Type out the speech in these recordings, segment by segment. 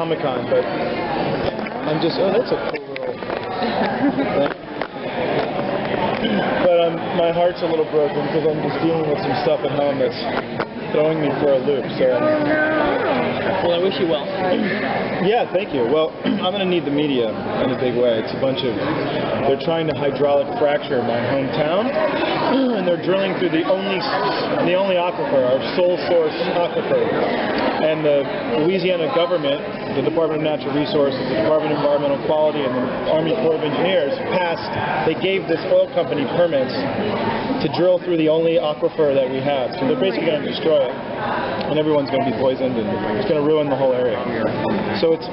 Comic-Con, but I'm just, oh, that's a cool little thing. But my heart's a little broken because I'm just dealing with some stuff at home that's throwing me for a loop. So. Oh no. Well, I wish you well. Yeah, thank you. Well, I'm going to need the media in a big way. It's a bunch of, they're trying to hydraulic fracture my hometown, and they're drilling through the only aquifer, our sole source aquifer. And the Louisiana government, the Department of Natural Resources, the Department of Environmental Quality, and the Army Corps of Engineers they gave this oil company permits to drill through the only aquifer that we have. So they're basically going to destroy it, and everyone's going to be poisoned, and it's going to ruin the whole area. So it's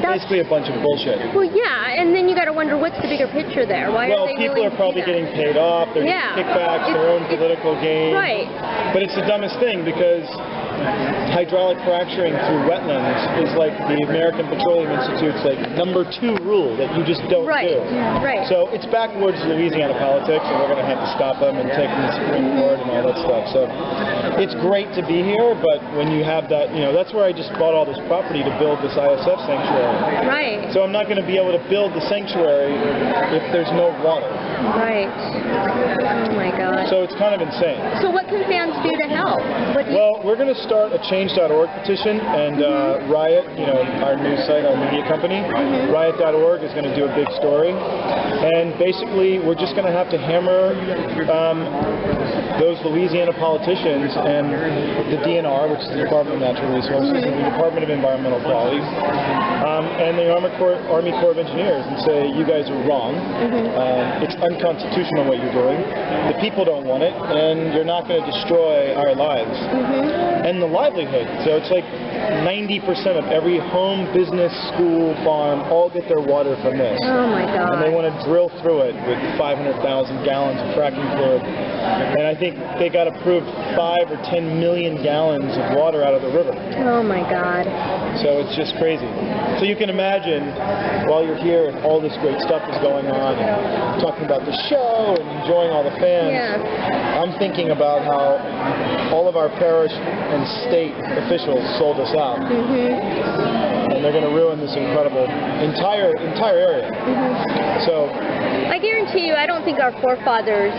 basically a bunch of bullshit. Well, yeah, and then you got to wonder what's the bigger picture there. Why well, are they people are probably getting paid off. They're getting kickbacks, their own political gain. Right. But it's the dumbest thing because hydraulic fracturing through wetlands is like the American Petroleum Institute's like #2 rule that you just don't do. Right. So it's backwards Louisiana politics, and we're going to have to stop them and take them to the Supreme Court and all that stuff. So it's great to be here, but when you have that, you know, that's where I just bought all this property to build this ISF sanctuary. Right. So I'm not going to be able to build the sanctuary if there's no water. Right. Oh my God. So it's kind of insane. So what can fans do to help? Well, we're going to start a change.org petition, and Riot, you know, our news site, our media company, Riot.org is going to do a big story. And basically, we're just going to have to hammer those Louisiana politicians and the DNR, which is the Department of Natural Resources, and the Department of Environmental Quality, and the Army Corps of Engineers, and say, you guys are wrong. It's unconstitutional what you're doing. The people don't want it, and you're not going to destroy our lives. And the livelihood. So it's like 90% of every home, business, school, farm, all get their water from this. Oh my God. And they want to drill through it with 500,000 gallons of fracking fluid. And I think they got approved 5 or 10 million gallons of water out of the river. Oh my God. So it's just crazy. So you can imagine, while you're here and all this great stuff is going on, and talking about the show and enjoying all the fans, I'm thinking about how all of our parish and state officials sold us out. And they're going to ruin this incredible entire area. So I guarantee you, I don't think our forefathers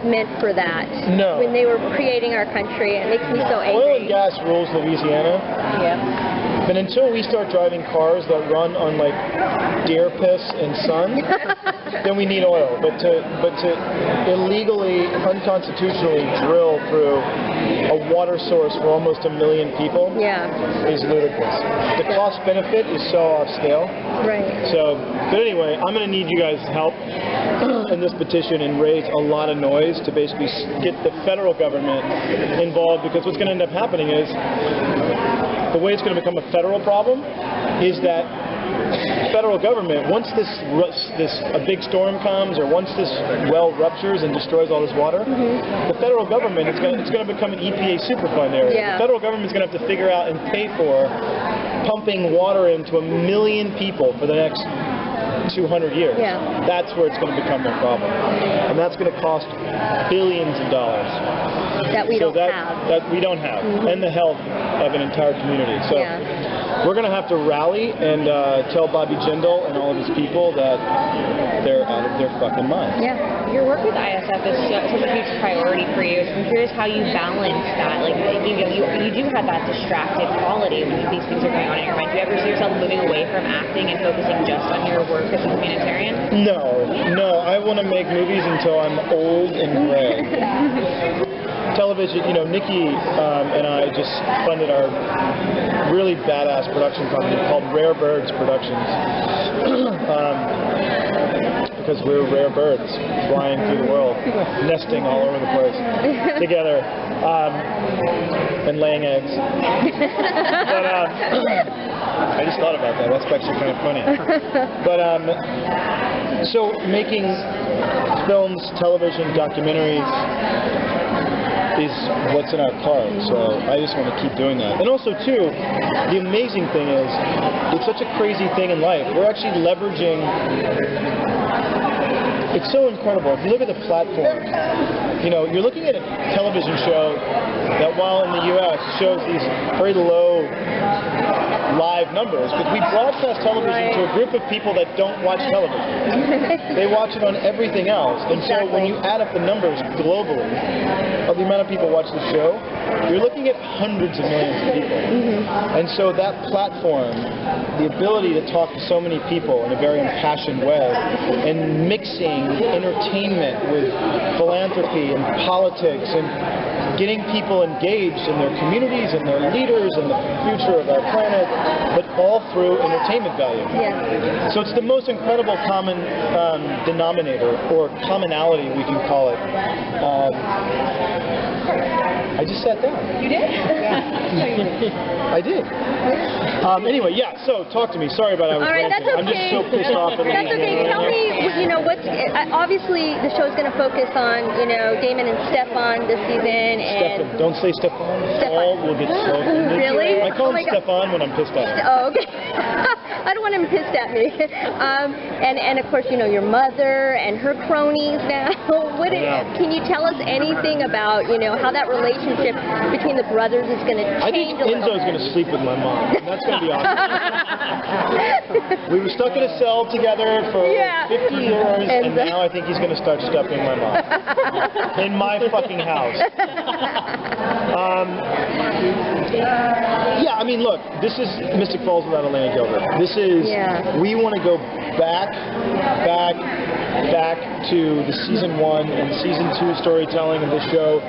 meant for that. No. When they were creating our country. It makes me so angry. Oil and gas rules Louisiana. Yeah. And until we start driving cars that run on like deer piss and sun, then we need oil. But to illegally, unconstitutionally drill through a water source for almost 1 million people is ludicrous. The cost benefit is so off scale. Right. So, but anyway, I'm going to need you guys' help in this petition and raise a lot of noise to basically get the federal government involved, because what's going to end up happening is the way it's going to become a federal problem is that federal government, once a big storm comes, or once this well ruptures and destroys all this water, the federal government it's going to become an EPA Superfund area. The federal government is going to have to figure out and pay for pumping water into 1 million people for the next 200 years. That's where it's going to become their problem, and that's going to cost billions of dollars. That we don't have. That we don't have, and the health of an entire community. So we're going to have to rally and tell Bobby Jindal and all of his people that they're out of their fucking minds. Your work with ISF is such a huge priority for you. So I'm curious how you balance that. Like, you do have that distracted quality when these things are going on in your mind. Do you ever see yourself moving away from acting and focusing just on your work as a humanitarian? No. I want to make movies until I'm old and gray. Television, you know, Nikki and I just funded our really badass production company called Rare Birds Productions. Because we're rare birds flying through the world, nesting all over the place together, and laying eggs. But I just thought about that. That's actually kind of funny. But so making films, television, documentaries is what's in our card. So I just want to keep doing that. And also too, the amazing thing is, it's such a crazy thing in life. We're actually leveraging. It's so incredible. If you look at the platform, you know, you're looking at a television show that, while in the U.S. shows these very low live numbers, because we broadcast television to a group of people that don't watch television. They watch it on everything else. And so when you add up the numbers globally of the amount of people watch the show, you're looking at hundreds of millions of people. And so that platform, the ability to talk to so many people in a very impassioned way, and mixing entertainment with philanthropy and politics and getting people engaged in their communities and their leaders and the future of our planet, but all through entertainment value. Yeah. So it's the most incredible common denominator, or commonality we can call it. I just sat down. You did? I did. Anyway, yeah, so talk to me. Sorry about I was All right, that's ranting. I'm just okay. so pissed off. That's okay. Tell me, what's obviously the show's going to focus on, Damon and Stefan this season, and Stefan. Don't say Stefan. All will get so offended. Really? I call Oh my him God. Stefan when I'm pissed off. Oh, okay. I don't want him pissed at me. And of course, your mother and her cronies now. Can you tell us anything about, how that relationship between the brothers is going to I think change a little Enzo's bit? going to sleep with my mom. And that's going to be awesome. We were stuck in a cell together for 50 years, and now I think he's going to start stuffing my mom. In my fucking house. Yeah, I mean, look, this is Mystic Falls without Elena Gilbert. This is, we want to go back to the season 1 and season 2 storytelling of the show,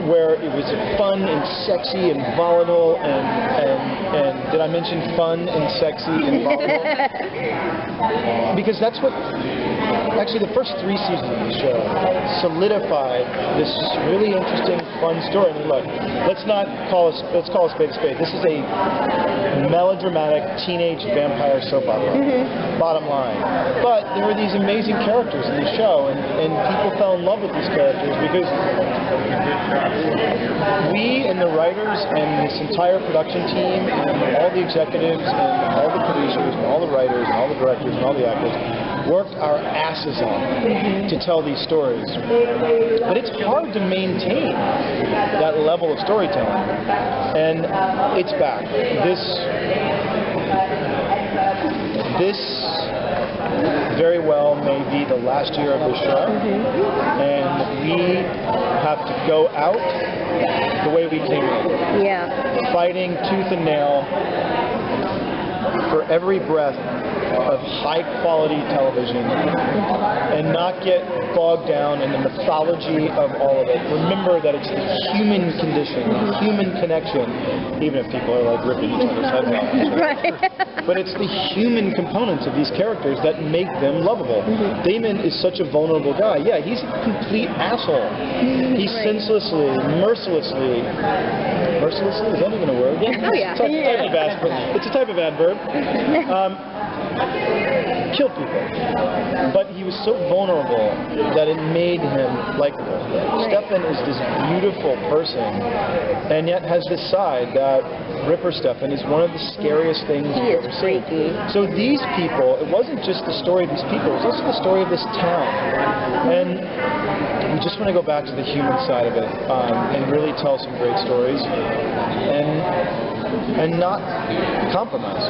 where it was fun and sexy and volatile and did I mention fun and sexy and volatile? Because that's what, actually the first 3 seasons of the show solidified this really interesting, fun story. I mean, look, let's call a spade a spade. This is a melodramatic teenage vampire soap opera, bottom line. But there were these amazing characters in the show, and people fell in love with these characters because we and the writers and this entire production team and all the executives and all the producers and all the writers and all the directors and all the actors worked our asses off to tell these stories. But it's hard to maintain that level of storytelling. And it's back. This very well may be the last year of the show, and we have to go out the way we came in. Yeah. Fighting tooth and nail for every breath of high-quality television and not get bogged down in the mythology of all of it. Remember that it's the human condition, the human connection, even if people are like ripping each other's heads off. Right. But it's the human components of these characters that make them lovable. Damon is such a vulnerable guy. Yeah, he's a complete asshole. He senselessly, mercilessly, is that even a word? Oh, yeah. It's a type of adverb. Killed people. But he was so vulnerable that it made him likable. Stefan is this beautiful person, and yet has this side that Ripper Stefan is one of the scariest things you've ever seen. So these people, it wasn't just the story of these people, it was also the story of this town. And we just want to go back to the human side of it, and really tell some great stories, and not compromise.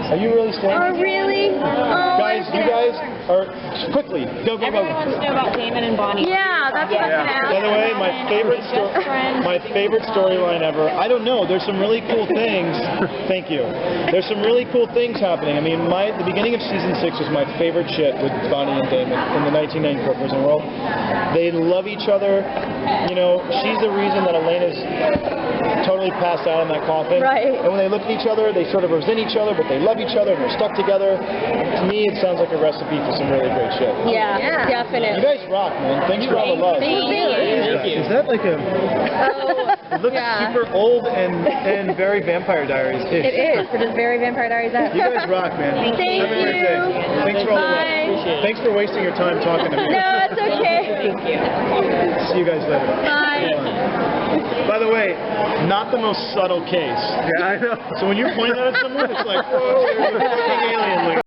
Are you really staying? Oh, really? Oh, Guys, you guys are quickly go. Everyone wants to know about Damon and Bonnie. Yeah, that's what I was going to ask. By the way, my favorite storyline ever. I don't know. There's some really cool things. Thank you. There's some really cool things happening. I mean, the beginning of season 6 was my favorite shit with Bonnie and Damon in the 1994 prison world. They love each other. She's the reason that Elena's totally passed out in that coffin. Right. And when they look at each other, they sort of resent each other, but they love each other and they're stuck together. To me, it sounds like a recipe for some really great shit. Yeah, You definitely. guys rock, man. Thanks for all the love. Thank you. Is that like a... It looks super old and very Vampire Diaries-ish. It is. It is very Vampire Diaries. You guys rock, man. Thank Have a great day. you. Thanks for all the love. Bye. Thanks for wasting your time talking to me. No, it's okay. Thank you. See you guys later. Bye. By the way, not the most subtle case. Yeah, I know. So when you point that at someone, it's like, whoa, there's a fucking alien. Like,